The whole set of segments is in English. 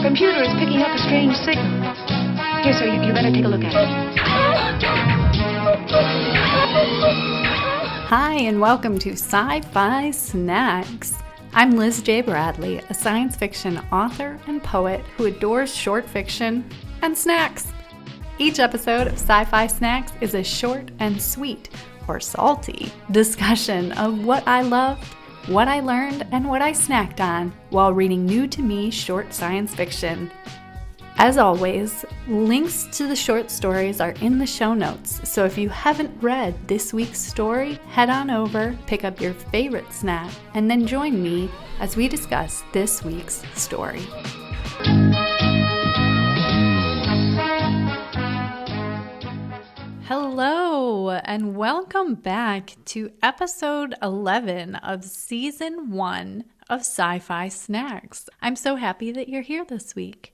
computer is picking up a strange signal. Here, sir, you better take a look at it. Hi, and welcome to Sci-Fi Snacks. I'm Liz J. Bradley, a science fiction author and poet who adores short fiction and snacks. Each episode of Sci-Fi Snacks is a short and sweet, or salty, discussion of what I loved, what I learned, and what I snacked on while reading new-to-me short science fiction. As always, links to the short stories are in the show notes, so if you haven't read this week's story, head on over, pick up your favorite snack, and then join me as we discuss this week's story. Hello, and welcome back to episode 11 of season 1 of Sci-Fi Snacks. I'm so happy that you're here this week.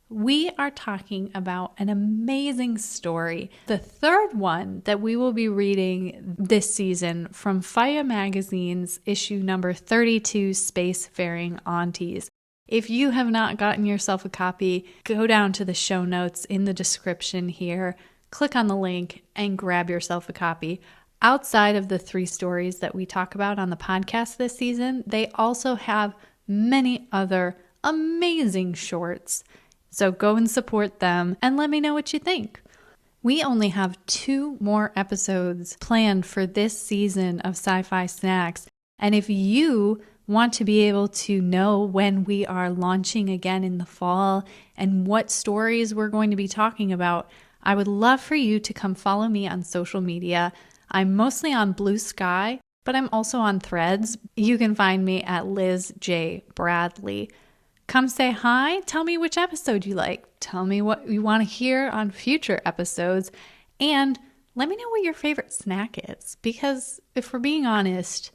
We are talking about an amazing story, the third one that we will be reading this season from Sci-Fi Magazine's issue number 32, Spacefaring Aunties. If you have not gotten yourself a copy, go down to the show notes in the description here, click on the link, and grab yourself a copy. Outside of the 3 stories that we talk about on the podcast this season, they also have many other amazing shorts. So go and support them and let me know what you think. We only have 2 more episodes planned for this season of Sci-Fi Snacks. And if you want to be able to know when we are launching again in the fall and what stories we're going to be talking about, I would love for you to come follow me on social media. I'm mostly on Blue Sky, but I'm also on Threads. You can find me at Liz J. Bradley. Come say hi, tell me which episode you like, tell me what you want to hear on future episodes, and let me know what your favorite snack is, because if we're being honest,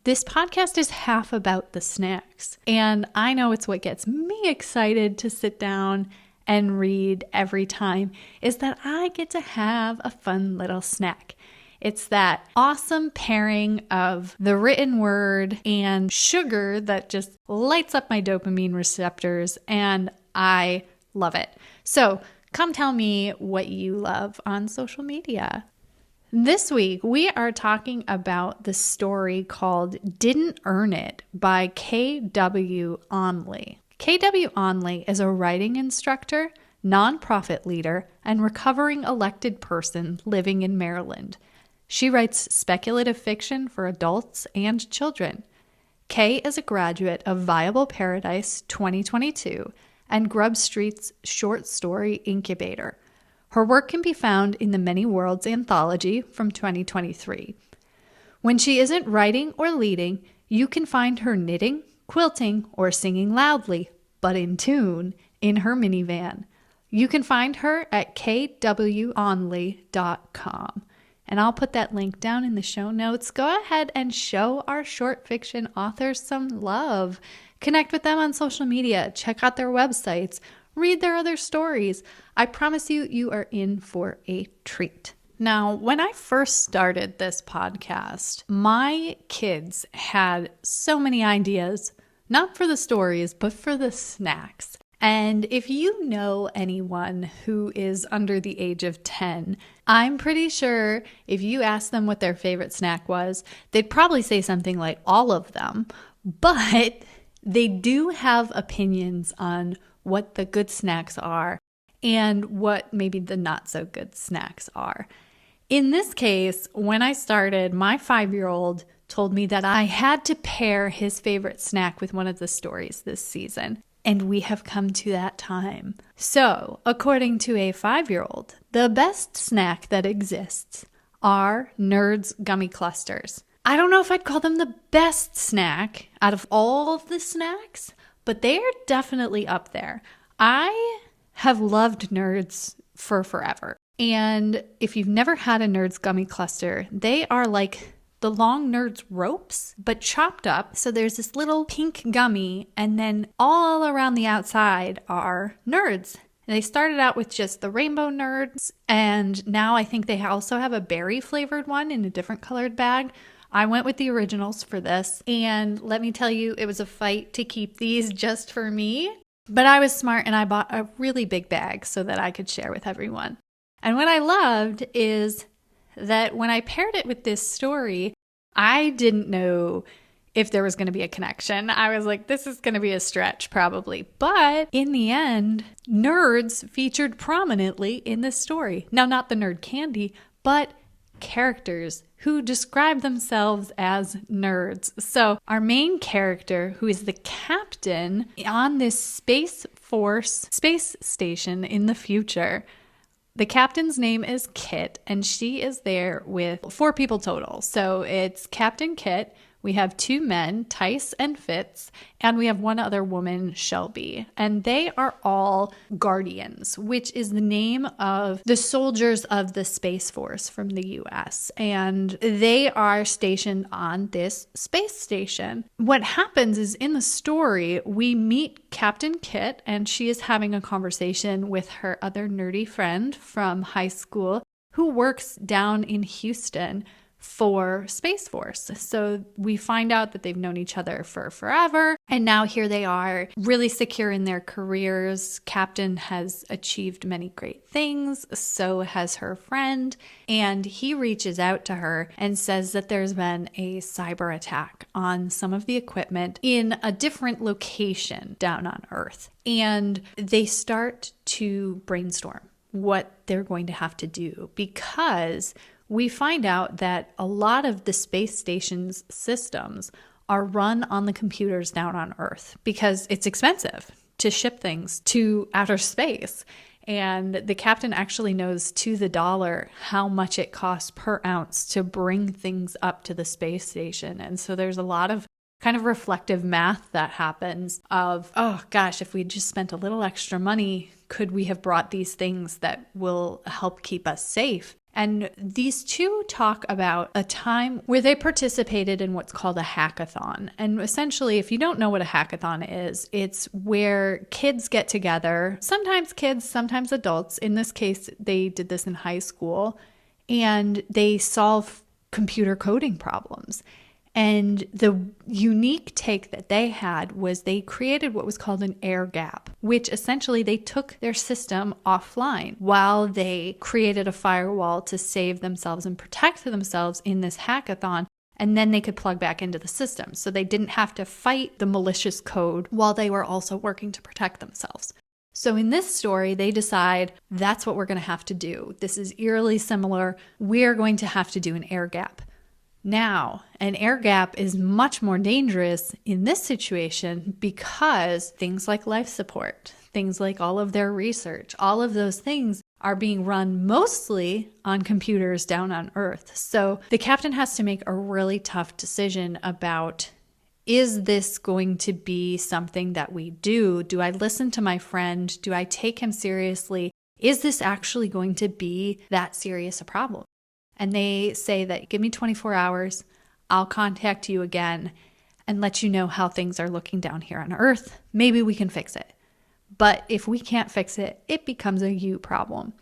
this podcast is half about the snacks, and I know it's what gets me excited to sit down and read every time, is that I get to have a fun little snack. It's that awesome pairing of the written word and sugar that just lights up my dopamine receptors, and I love it. So come tell me what you love on social media. This week, we are talking about the story called Didn't Earn It by K.W. Onley. K.W. Onley is a writing instructor, nonprofit leader, and recovering elected person living in Maryland. She writes speculative fiction for adults and children. Kay is a graduate of Viable Paradise 2022 and Grub Street's short story incubator. Her work can be found in the Many Worlds anthology from 2023. When she isn't writing or leading, you can find her knitting, quilting, or singing loudly, but in tune, in her minivan. You can find her at kwonley.com. And I'll put that link down in the show notes. Go ahead and show our short fiction authors some love. Connect with them on social media. Check out their websites. Read their other stories. I promise you, you are in for a treat. Now, when I first started this podcast, my kids had so many ideas, not for the stories, but for the snacks. And if you know anyone who is under the age of 10, I'm pretty sure if you asked them what their favorite snack was, they'd probably say something like all of them. But they do have opinions on what the good snacks are and what maybe the not so good snacks are. In this case, when I started, my 5-year-old told me that I had to pair his favorite snack with one of the stories this season. And we have come to that time. So, according to a 5-year-old, the best snack that exists are Nerds Gummy Clusters. I don't know if I'd call them the best snack out of all of the snacks, but they are definitely up there. I have loved Nerds for forever. And if you've never had a Nerds Gummy Cluster, they are like the long Nerds ropes, but chopped up. So there's this little pink gummy, and then all around the outside are Nerds. They started out with just the rainbow Nerds, and now I think they also have a berry flavored one in a different colored bag. I went with the originals for this, and let me tell you, it was a fight to keep these just for me. But I was smart and I bought a really big bag so that I could share with everyone. And what I loved is that when I paired it with this story, I didn't know if there was going to be a connection. I was like, this is going to be a stretch probably. But in the end, nerds featured prominently in this story. Now, not the nerd candy, but characters who describe themselves as nerds. So our main character, who is the captain on this Space Force space station in the future, the captain's name is Kit, and she is there with 4 people total. So it's Captain Kit, we have 2 men, Tice and Fitz, and we have 1 other woman, Shelby. And they are all Guardians, which is the name of the soldiers of the Space Force from the US. And they are stationed on this space station. What happens is in the story, we meet Captain Kit, and she is having a conversation with her other nerdy friend from high school who works down in Houston for Space Force. So we find out that they've known each other for forever. And now here they are, really secure in their careers. Captain has achieved many great things. So has her friend. And he reaches out to her and says that there's been a cyber attack on some of the equipment in a different location down on Earth. And they start to brainstorm what they're going to have to do, because we find out that a lot of the space station's systems are run on the computers down on Earth because it's expensive to ship things to outer space. And the captain actually knows to the dollar how much it costs per ounce to bring things up to the space station. And so there's a lot of kind of reflective math that happens of, oh gosh, if we just spent a little extra money, could we have brought these things that will help keep us safe? And these 2 talk about a time where they participated in what's called a hackathon. And essentially, if you don't know what a hackathon is, it's where kids get together, sometimes kids, sometimes adults. In this case, they did this in high school, and they solve computer coding problems. And the unique take that they had was they created what was called an air gap, which essentially they took their system offline while they created a firewall to save themselves and protect themselves in this hackathon. And then they could plug back into the system. So they didn't have to fight the malicious code while they were also working to protect themselves. So in this story, they decide that's what we're going to have to do. This is eerily similar. We're going to have to do an air gap. Now, an air gap is much more dangerous in this situation because things like life support, things like all of their research, all of those things are being run mostly on computers down on Earth. So the captain has to make a really tough decision about, is this going to be something that we do? Do I listen to my friend? Do I take him seriously? Is this actually going to be that serious a problem? And they say that, give me 24 hours, I'll contact you again and let you know how things are looking down here on Earth. Maybe we can fix it. But if we can't fix it, it becomes a you problem.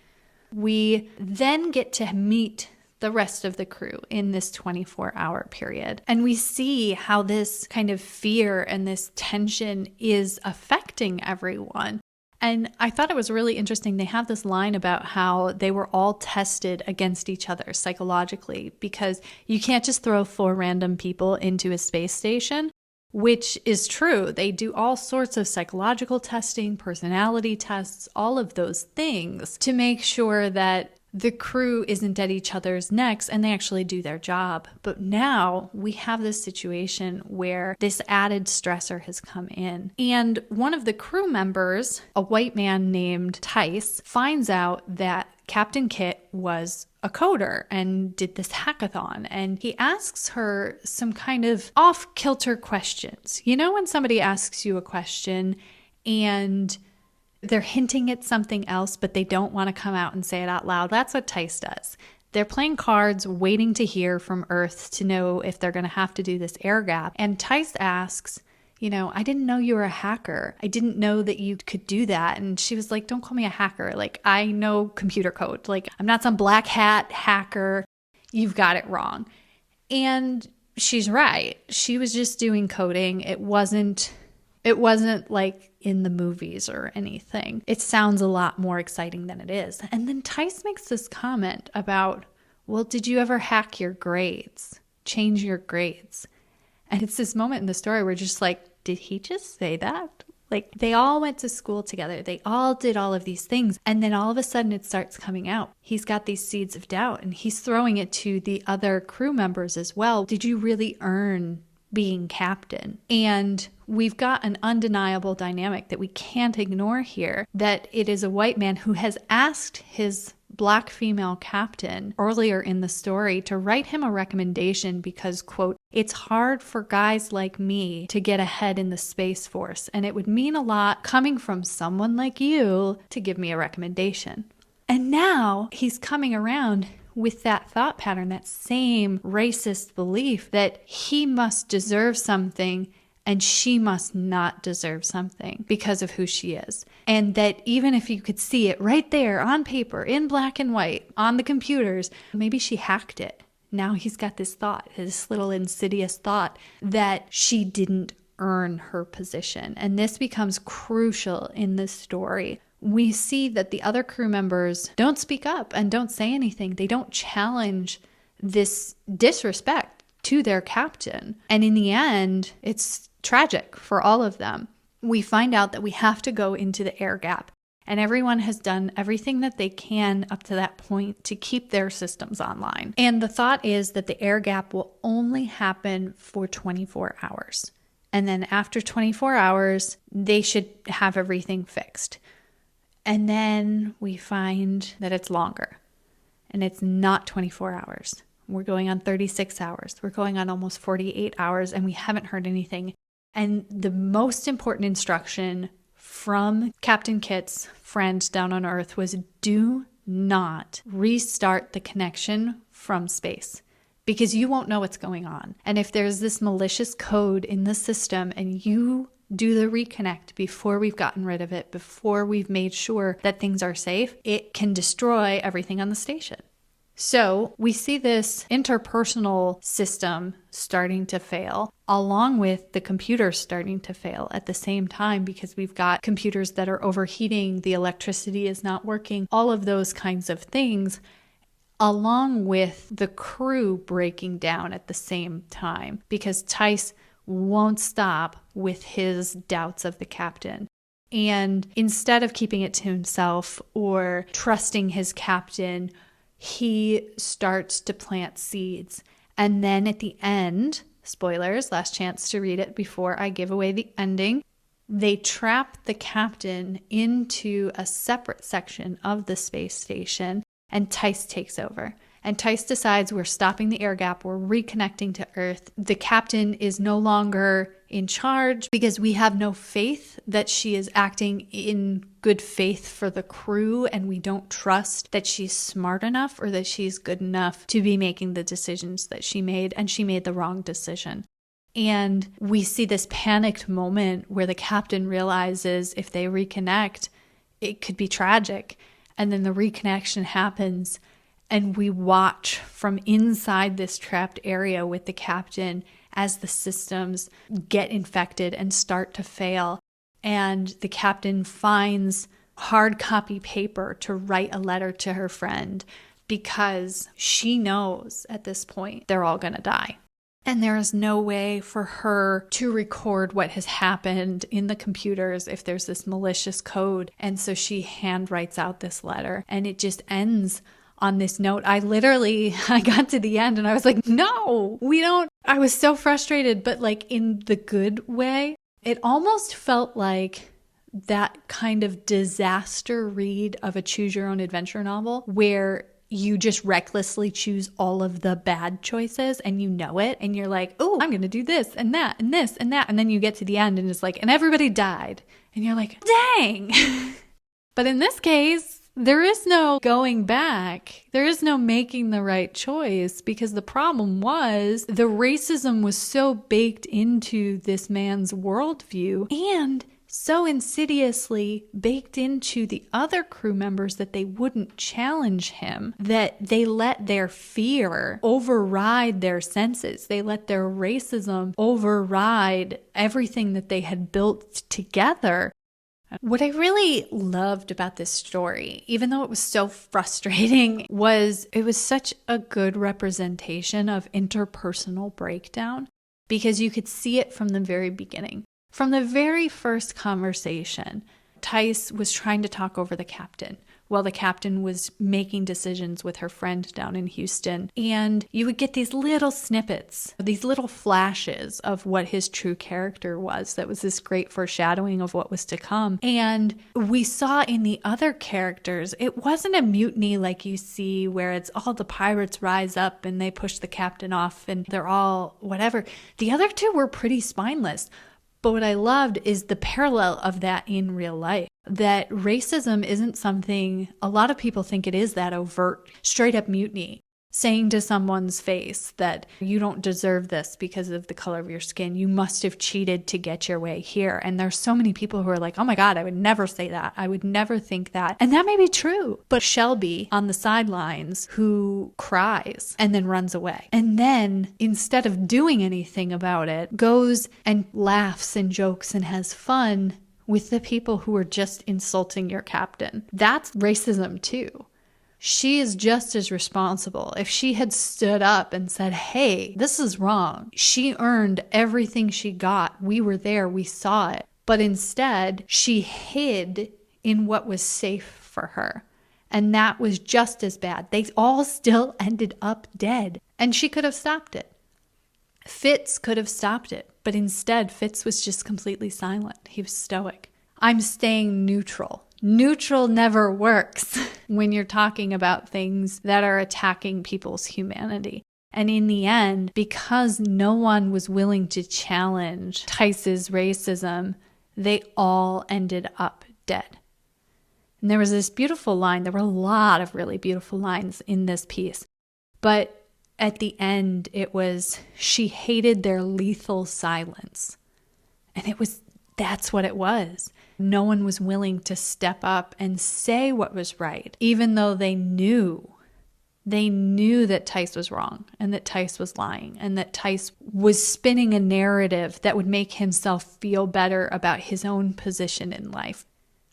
We then get to meet the rest of the crew in this 24-hour period. And we see how this kind of fear and this tension is affecting everyone. And I thought it was really interesting. They have this line about how they were all tested against each other psychologically, because you can't just throw 4 random people into a space station, which is true. They do all sorts of psychological testing, personality tests, all of those things to make sure that the crew isn't at each other's necks and they actually do their job. But now we have this situation where this added stressor has come in. And one of the crew members, a white man named Tice, finds out that Captain Kit was a coder and did this hackathon. And he asks her some kind of off-kilter questions. You know when somebody asks you a question and they're hinting at something else, but they don't want to come out and say it out loud? That's what Tice does. They're playing cards, waiting to hear from Earth to know if they're going to have to do this air gap. And Tice asks, I didn't know you were a hacker. I didn't know that you could do that. And she was like, don't call me a hacker. Like, I know computer code. Like, I'm not some black hat hacker. You've got it wrong. And she's right. She was just doing coding. It wasn't It wasn't like in the movies or anything. It sounds a lot more exciting than it is. And then Tice makes this comment about, well, did you ever hack your grades? Change your grades? And it's this moment in the story where just like, did he just say that? Like, they all went to school together. They all did all of these things. And then all of a sudden it starts coming out. He's got these seeds of doubt and he's throwing it to the other crew members as well. Did you really earn being captain? And we've got an undeniable dynamic that we can't ignore here, that it is a white man who has asked his Black female captain earlier in the story to write him a recommendation because, quote, it's hard for guys like me to get ahead in the Space Force, and it would mean a lot coming from someone like you to give me a recommendation. And now he's coming around with that thought pattern, that same racist belief that he must deserve something and she must not deserve something because of who she is. And that even if you could see it right there on paper, in black and white, on the computers, maybe she hacked it. Now he's got this thought, this little insidious thought that she didn't earn her position. And this becomes crucial in this story. We see that the other crew members don't speak up and don't say anything. They don't challenge this disrespect to their captain. And in the end, it's tragic for all of them. We find out that we have to go into the air gap, and everyone has done everything that they can up to that point to keep their systems online. And the thought is that the air gap will only happen for 24 hours. And then after 24 hours, they should have everything fixed. And then we find that it's longer, and it's not 24 hours. We're going on 36 hours. We're going on almost 48 hours, and we haven't heard anything. And the most important instruction from Captain Kit's friend down on Earth was, do not restart the connection from space, because you won't know what's going on. And if there's this malicious code in the system and you do the reconnect before we've gotten rid of it, before we've made sure that things are safe, it can destroy everything on the station. So we see this interpersonal system starting to fail, along with the computers starting to fail at the same time, because we've got computers that are overheating, the electricity is not working, all of those kinds of things, along with the crew breaking down at the same time, because Tice won't stop with his doubts of the captain. And instead of keeping it to himself or trusting his captain, he starts to plant seeds. And then at the end, spoilers, last chance to read it before I give away the ending, they trap the captain into a separate section of the space station, and Tice takes over. And Tice decides we're stopping the air gap, we're reconnecting to Earth. The captain is no longer in charge because we have no faith that she is acting in good faith for the crew, and we don't trust that she's smart enough or that she's good enough to be making the decisions that she made, and she made the wrong decision. And we see this panicked moment where the captain realizes if they reconnect, it could be tragic. And then the reconnection happens, and we watch from inside this trapped area with the captain as the systems get infected and start to fail. And the captain finds hard copy paper to write a letter to her friend, because she knows at this point they're all going to die. And there is no way for her to record what has happened in the computers if there's this malicious code. And so she handwrites out this letter, and it just ends on this note. I got to the end and I was like, no, we don't. I was so frustrated, but like in the good way. It almost felt like that kind of disaster read of a choose your own adventure novel where you just recklessly choose all of the bad choices and you know it. And you're like, oh, I'm going to do this and that and this and that. And then you get to the end and it's like, and everybody died. And you're like, dang. But in this case, there is no going back. There is no making the right choice, because the problem was the racism was so baked into this man's worldview, and so insidiously baked into the other crew members that they wouldn't challenge him, that they let their fear override their senses. They let their racism override everything that they had built together. What I really loved about this story, even though it was so frustrating, was it was such a good representation of interpersonal breakdown, because you could see it from the very beginning. From the very first conversation, Tice was trying to talk over the captain while the captain was making decisions with her friend down in Houston. And you would get these little snippets, these little flashes of what his true character was. That was this great foreshadowing of what was to come. And we saw in the other characters, it wasn't a mutiny like you see where it's all the pirates rise up and they push the captain off and they're all whatever. The other two were pretty spineless. But what I loved is the parallel of that in real life. That racism isn't something, a lot of people think it is that overt, straight up mutiny. Saying to someone's face that you don't deserve this because of the color of your skin. You must have cheated to get your way here. And there's so many people who are like, oh my God, I would never say that. I would never think that. And that may be true. But Shelby on the sidelines who cries and then runs away. And then instead of doing anything about it, goes and laughs and jokes and has fun with the people who are just insulting your captain. That's racism too. She is just as responsible. If she had stood up and said, hey, this is wrong. She earned everything she got. We were there. We saw it. But instead, she hid in what was safe for her. And that was just as bad. They all still ended up dead. And she could have stopped it. Fitz could have stopped it. But instead, Fitz was just completely silent. He was stoic. I'm staying neutral. Neutral never works when you're talking about things that are attacking people's humanity. And in the end, because no one was willing to challenge Tice's racism, they all ended up dead. And there was this beautiful line. There were a lot of really beautiful lines in this piece. But at the end, it was, she hated their lethal silence. And that's what it was. No one was willing to step up and say what was right, even though they knew that Tice was wrong and that Tice was lying and that Tice was spinning a narrative that would make himself feel better about his own position in life.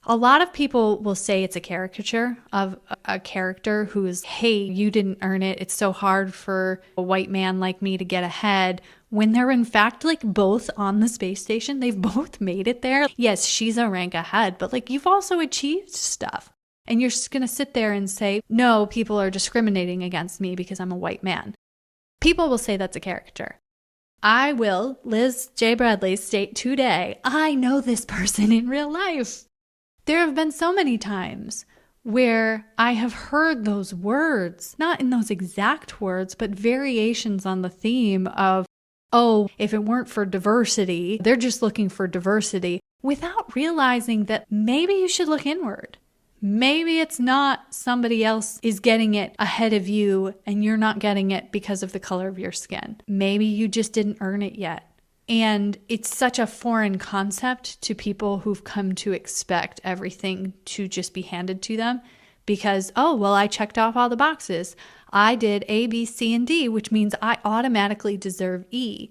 A lot of people will say it's a caricature of a character who is, hey, you didn't earn it. It's so hard for a white man like me to get ahead. When they're in fact like both on the space station, they've both made it there. Yes, she's a rank ahead, but like you've also achieved stuff. And you're just going to sit there and say, no, people are discriminating against me because I'm a white man. People will say that's a caricature. I will, Liz J. Bradley, state today, I know this person in real life. There have been so many times where I have heard those words, not in those exact words, but variations on the theme of, oh, if it weren't for diversity, they're just looking for diversity, without realizing that maybe you should look inward. Maybe it's not somebody else is getting it ahead of you and you're not getting it because of the color of your skin. Maybe you just didn't earn it yet. And it's such a foreign concept to people who've come to expect everything to just be handed to them because, oh, well, I checked off all the boxes. I did A, B, C, and D, which means I automatically deserve E.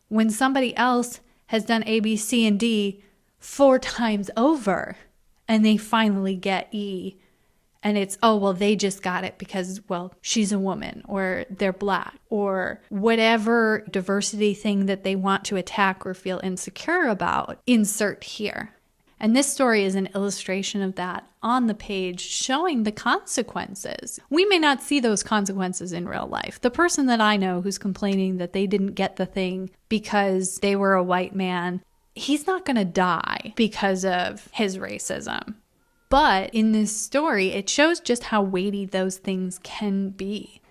When somebody else has done A, B, C, and D 4 times over and they finally get E, and it's, oh, well, they just got it because, well, she's a woman or they're black or whatever diversity thing that they want to attack or feel insecure about, insert here. And this story is an illustration of that on the page, showing the consequences. We may not see those consequences in real life. The person that I know who's complaining that they didn't get the thing because they were a white man, he's not going to die because of his racism. But in this story, it shows just how weighty those things can be.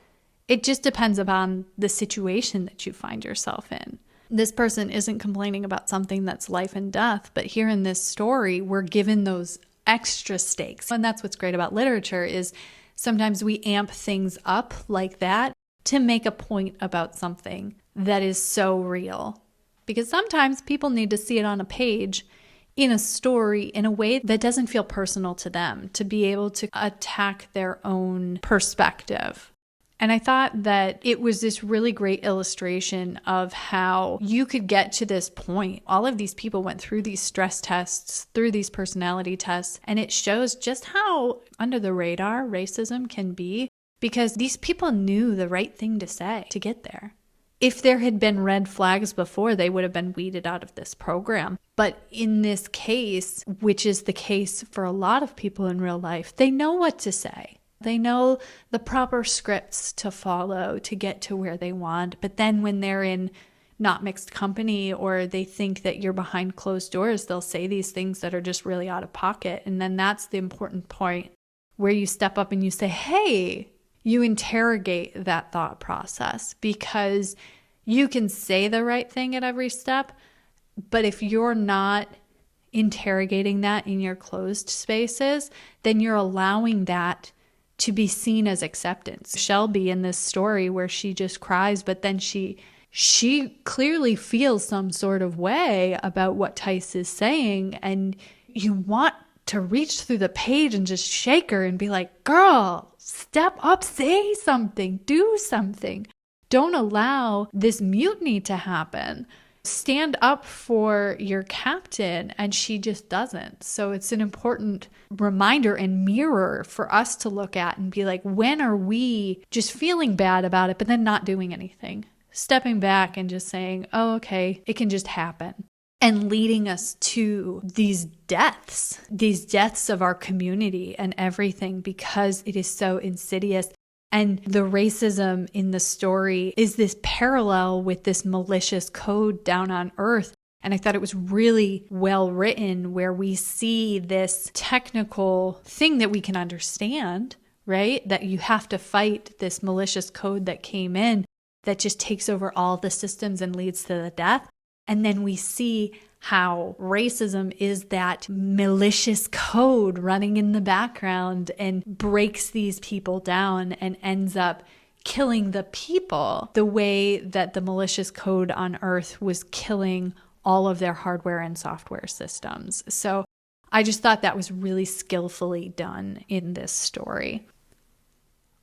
It just depends upon the situation that you find yourself in. This person isn't complaining about something that's life and death, but here in this story, we're given those extra stakes. And that's what's great about literature is sometimes we amp things up like that to make a point about something that is so real. Because sometimes people need to see it on a page in a story in a way that doesn't feel personal to them, to be able to attack their own perspective. And I thought that it was this really great illustration of how you could get to this point. All of these people went through these stress tests, through these personality tests, and it shows just how under the radar racism can be, because these people knew the right thing to say to get there. If there had been red flags before, they would have been weeded out of this program. But in this case, which is the case for a lot of people in real life, they know what to say. They know the proper scripts to follow to get to where they want. But then when they're in not mixed company, or they think that you're behind closed doors, they'll say these things that are just really out of pocket. And then that's the important point where you step up and you say, hey, you interrogate that thought process, because you can say the right thing at every step. But if you're not interrogating that in your closed spaces, then you're allowing that to be seen as acceptance. Shelby in this story where she just cries, but then she clearly feels some sort of way about what Tice is saying, and you want to reach through the page and just shake her and be like, girl, step up, say something, do something. Don't allow this mutiny to happen. Stand up for your captain, and she just doesn't. So it's an important reminder and mirror for us to look at and be like, when are we just feeling bad about it, but then not doing anything? Stepping back and just saying, oh, okay, it can just happen. And leading us to these deaths of our community and everything, because it is so insidious. And the racism in the story is this parallel with this malicious code down on Earth. And I thought it was really well written, where we see this technical thing that we can understand, right? That you have to fight this malicious code that came in that just takes over all the systems and leads to the death. And then we see how racism is that malicious code running in the background and breaks these people down and ends up killing the people the way that the malicious code on Earth was killing all of their hardware and software systems. So I just thought that was really skillfully done in this story.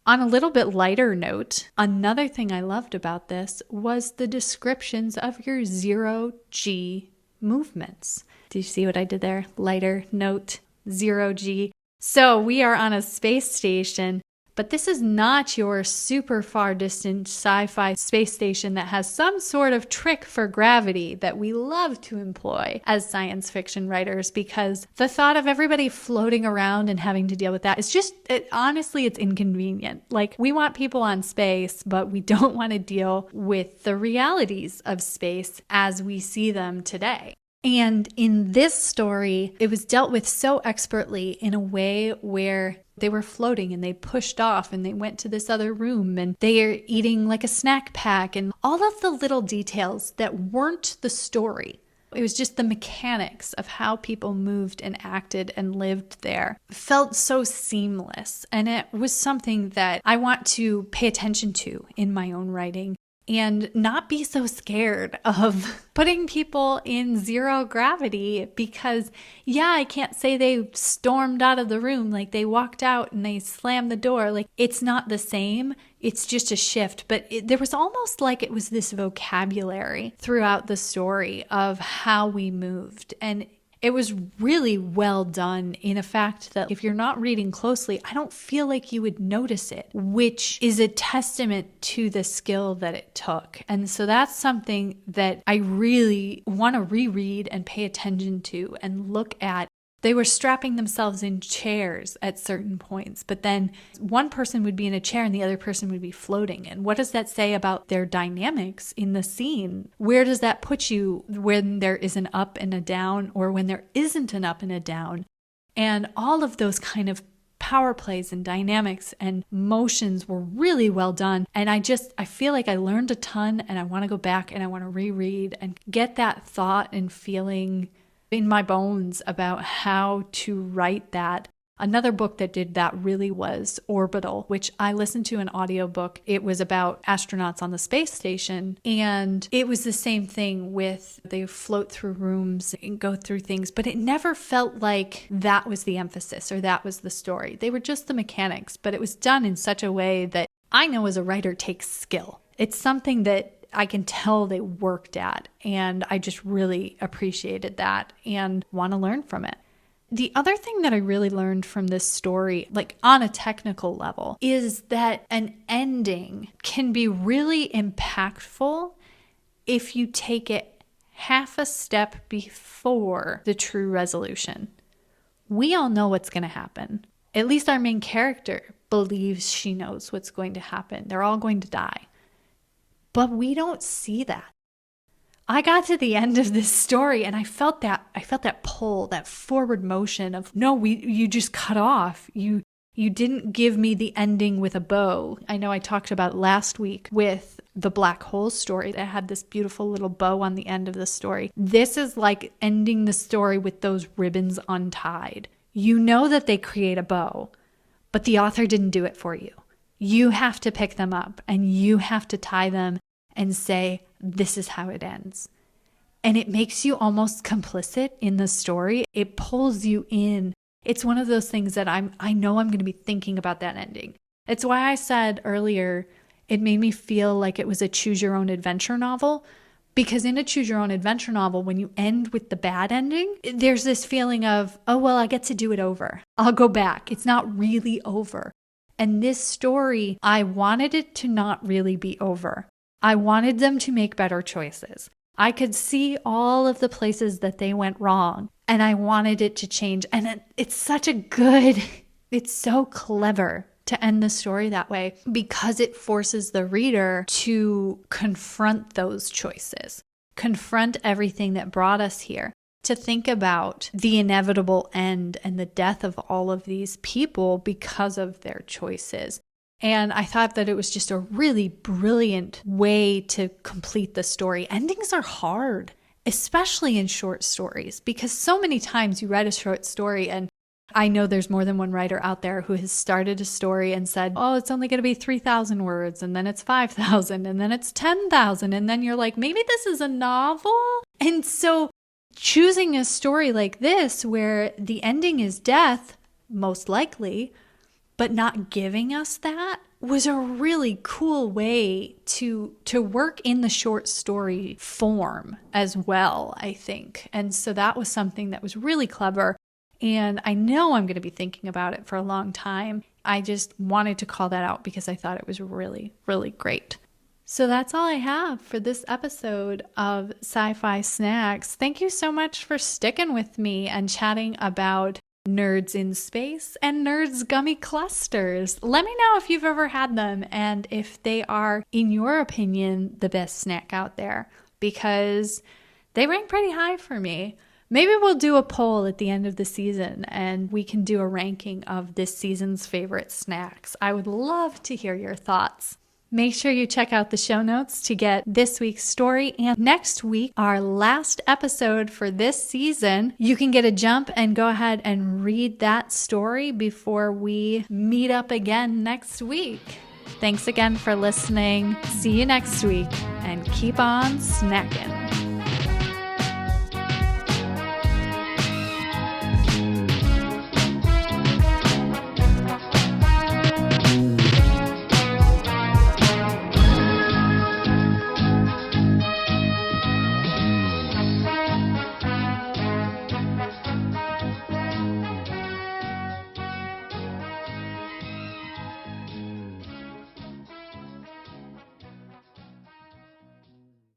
On a little bit lighter note, another thing I loved about this was the descriptions of your 0G movements. Do you see what I did there? Lighter note, 0G. So we are on a space station, but this is not your super far distant sci-fi space station that has some sort of trick for gravity that we love to employ as science fiction writers, because the thought of everybody floating around and having to deal with that is just, honestly, it's inconvenient. Like, we want people on space, but we don't want to deal with the realities of space as we see them today. And in this story, it was dealt with so expertly in a way where they were floating and they pushed off and they went to this other room and they are eating like a snack pack, and all of the little details that weren't the story. It was just the mechanics of how people moved and acted and lived there. It felt so seamless. And it was something that I want to pay attention to in my own writing. And not be so scared of putting people in zero gravity, because, yeah, I can't say they stormed out of the room, like they walked out and they slammed the door. Like, it's not the same. It's just a shift. But there was almost like it was this vocabulary throughout the story of how we moved. And it was really well done, in a fact that if you're not reading closely, I don't feel like you would notice it, which is a testament to the skill that it took. And so that's something that I really want to reread and pay attention to and look at. They were strapping themselves in chairs at certain points, but then one person would be in a chair and the other person would be floating. And what does that say about their dynamics in the scene? Where does that put you when there is an up and a down, or when there isn't an up and a down? And all of those kind of power plays and dynamics and motions were really well done. And I feel like I learned a ton, and I want to go back and I want to reread and get that thought and feeling in my bones about how to write that Another book that did that really was Orbital, which I listened to an audiobook. It was about astronauts on the space station. And it was the same thing with they float through rooms and go through things, but it never felt like that was the emphasis or that was the story. They were just the mechanics, but it was done in such a way that I know as a writer takes skill. It's something that I can tell they worked at, and I just really appreciated that and want to learn from it. The other thing that I really learned from this story, like on a technical level, is that an ending can be really impactful if you take it half a step before the true resolution. We all know what's going to happen. At least our main character believes she knows what's going to happen. They're all going to die. But we don't see that. I got to the end of this story and I felt that pull, that forward motion of, no, you just cut off. You didn't give me the ending with a bow. I know I talked about last week with the black hole story that had this beautiful little bow on the end of the story. This is like ending the story with those ribbons untied. You know that they create a bow, but the author didn't do it for you. You have to pick them up and you have to tie them and say, this is how it ends. And it makes you almost complicit in the story. It pulls you in. It's one of those things that I know I'm going to be thinking about that ending. It's why I said earlier, it made me feel like it was a choose your own adventure novel. Because in a choose your own adventure novel, when you end with the bad ending, there's this feeling of, oh, well, I get to do it over. I'll go back. It's not really over. And this story, I wanted it to not really be over. I wanted them to make better choices. I could see all of the places that they went wrong, and I wanted it to change. And it's so clever to end the story that way because it forces the reader to confront those choices, confront everything that brought us here, to think about the inevitable end and the death of all of these people because of their choices. And I thought that it was just a really brilliant way to complete the story. Endings are hard, especially in short stories, because so many times you write a short story, and I know there's more than one writer out there who has started a story and said, oh, it's only going to be 3,000 words, and then it's 5,000, and then it's 10,000, and then you're like, maybe this is a novel? And so choosing a story like this, where the ending is death, most likely, but not giving us that, was a really cool way to work in the short story form as well, I think. And so that was something that was really clever. And I know I'm going to be thinking about it for a long time. I just wanted to call that out because I thought it was really, really great. So that's all I have for this episode of Sci-Fi Snacks. Thank you so much for sticking with me and chatting about Nerds in Space and Nerds Gummy Clusters. Let me know if you've ever had them and if they are, in your opinion, the best snack out there, because they rank pretty high for me. Maybe we'll do a poll at the end of the season and we can do a ranking of this season's favorite snacks. I would love to hear your thoughts. Make sure you check out the show notes to get this week's story. And next week, our last episode for this season, you can get a jump and go ahead and read that story before we meet up again next week. Thanks again for listening. See you next week and keep on snacking.